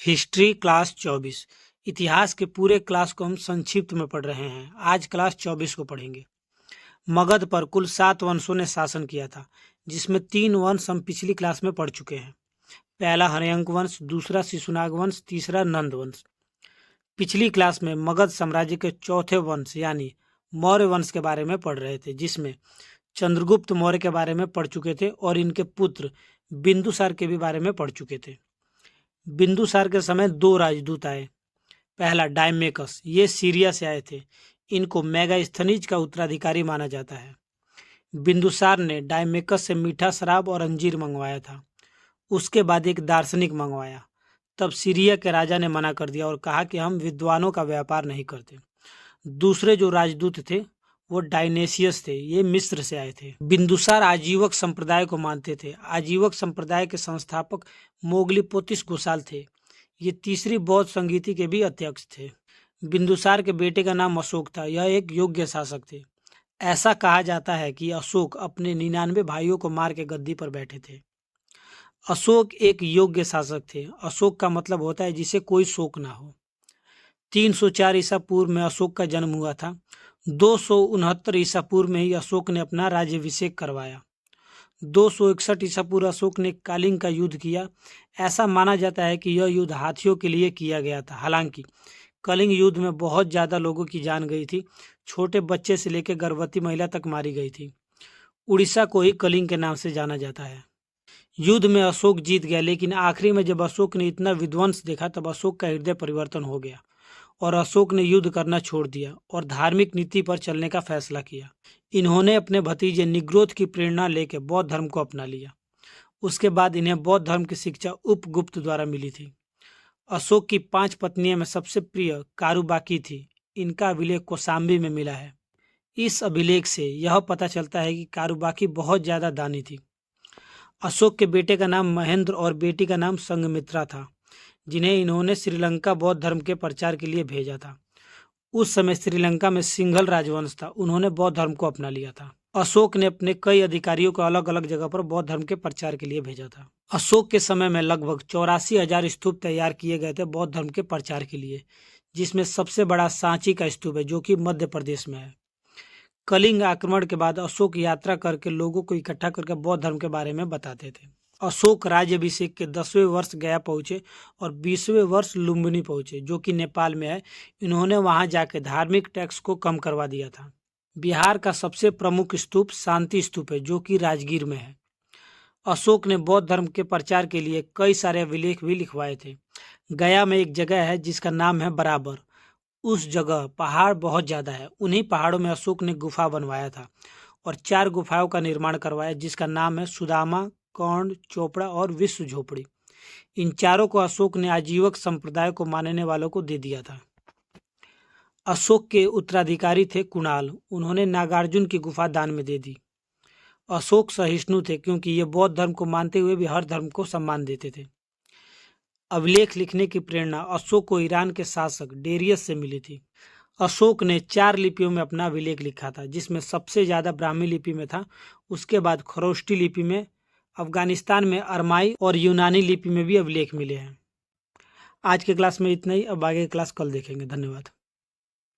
History class 24। इतिहास के पूरे क्लास को हम संक्षिप्त में पढ़ रहे हैं। आज क्लास 24 को पढ़ेंगे। मगध पर कुल 7 वंशों ने शासन किया था, जिसमें 3 वंश हम पिछली क्लास में पढ़ चुके हैं। पहला हर्यंक वंश, दूसरा शिशुनाग वंश, तीसरा नंद वंश। पिछली क्लास में मगध साम्राज्य के चौथे वंश यानी मौर्य वंश के बारे में पढ़ रहे थे, जिसमें चंद्रगुप्त मौर्य के बारे में पढ़ चुके थे और इनके पुत्र बिंदुसार के भी बारे में पढ़ चुके थे। बिंदुसार के समय 2 राजदूत आए। पहला डायमेकस, ये सीरिया से आए थे। इनको मेगास्थनीज का उत्तराधिकारी माना जाता है। बिंदुसार ने डायमेकस से मीठा शराब और अंजीर मंगवाया था। उसके बाद एक दार्शनिक मंगवाया। तब सीरिया के राजा ने मना कर दिया और कहा कि हम विद्वानों का व्यापार नहीं करते। दूसरे जो राजदूत थे वो डायनेशियस थे, ये मिस्र से आए थे। बिंदुसार आजीवक संप्रदाय को मानते थे। आजीवक संप्रदाय के संस्थापक मोगलीपोतिस घोषाल थे। ये तीसरी बौद्ध संगीति के भी अध्यक्ष थे। बिंदुसार के बेटे का नाम अशोक था। यह एक योग्य शासक थे। ऐसा कहा जाता है कि अशोक अपने 99 भाइयों को मार के गद्दी पर बैठे थे। अशोक एक योग्य शासक थे। अशोक का मतलब होता है जिसे कोई शोक ना हो। 304 ईसा पूर्व में अशोक का जन्म हुआ था। 269 ईसा पूर्व में ही अशोक ने अपना राज्याभिषेक करवाया। 261 ईसा पूर्व अशोक ने कलिंग का युद्ध किया। ऐसा माना जाता है कि यह युद्ध हाथियों के लिए किया गया था। हालांकि कलिंग युद्ध में बहुत ज़्यादा लोगों की जान गई थी। छोटे बच्चे से लेकर गर्भवती महिला तक मारी गई थी। उड़ीसा को ही कलिंग के नाम से जाना जाता है। युद्ध में अशोक जीत गया, लेकिन आखिरी में जब अशोक ने इतना विध्वंस देखा तब अशोक का हृदय परिवर्तन हो गया और अशोक ने युद्ध करना छोड़ दिया और धार्मिक नीति पर चलने का फैसला किया। इन्होंने अपने भतीजे निग्रोध की प्रेरणा लेकर बौद्ध धर्म को अपना लिया। उसके बाद इन्हें बौद्ध धर्म की शिक्षा उपगुप्त द्वारा मिली थी। अशोक की 5 पत्नियों में सबसे प्रिय कारुबाकी थी। इनका अभिलेख कौशाम्बी में मिला है। इस अभिलेख से यह पता चलता है कि कारुबाकी बहुत ज़्यादा दानी थी। अशोक के बेटे का नाम महेंद्र और बेटी का नाम संघमित्रा था, जिन्हें इन्होंने श्रीलंका बौद्ध धर्म के प्रचार के लिए भेजा था। उस समय श्रीलंका में सिंघल राजवंश था। उन्होंने बौद्ध धर्म को अपना लिया था। अशोक ने अपने कई अधिकारियों को अलग अलग जगह पर बौद्ध धर्म के प्रचार के लिए भेजा था। अशोक के समय में लगभग 84,000 स्तूप तैयार किए गए थे बौद्ध धर्म के प्रचार के लिए, जिसमें सबसे बड़ा सांची का स्तूप है, जो कि मध्य प्रदेश में है। कलिंग आक्रमण के बाद अशोक यात्रा करके लोगों को इकट्ठा करके बौद्ध धर्म के बारे में बताते थे। अशोक राज्याभिषेक के 10वें वर्ष गया पहुंचे और 20वें वर्ष लुम्बिनी पहुंचे, जो कि नेपाल में है। इन्होंने वहां जाकर धार्मिक टैक्स को कम करवा दिया था। बिहार का सबसे प्रमुख स्तूप शांति स्तूप है, जो कि राजगीर में है। अशोक ने बौद्ध धर्म के प्रचार के लिए कई सारे अभिलेख भी लिखवाए थे। गया में एक जगह है जिसका नाम है बराबर। उस जगह पहाड़ बहुत ज़्यादा है। उन्हीं पहाड़ों में अशोक ने गुफा बनवाया था और 4 गुफाओं का निर्माण करवाया, जिसका नाम है सुदामा, कर्ण, चोपड़ा और विश्व झोपड़ी। इन चारों को अशोक ने आजीवक संप्रदाय को मानने वालों को दे दिया था। अशोक के उत्तराधिकारी थे कुणाल। उन्होंने नागार्जुन की गुफा दान में दे दी। अशोक सहिष्णु थे, क्योंकि ये बौद्ध धर्म को मानते हुए भी हर धर्म को सम्मान देते थे। अभिलेख लिखने की प्रेरणा अशोक को ईरान के शासक डेरियस से मिली थी। अशोक ने 4 लिपियों में अपना अभिलेख लिखा था, जिसमें सबसे ज़्यादा ब्राह्मी लिपि में था। उसके बाद खरोष्टी लिपि में, अफगानिस्तान में अरमाई और यूनानी लिपि में भी अभिलेख मिले हैं। आज के क्लास में इतना ही। अब आगे क्लास कल देखेंगे। धन्यवाद।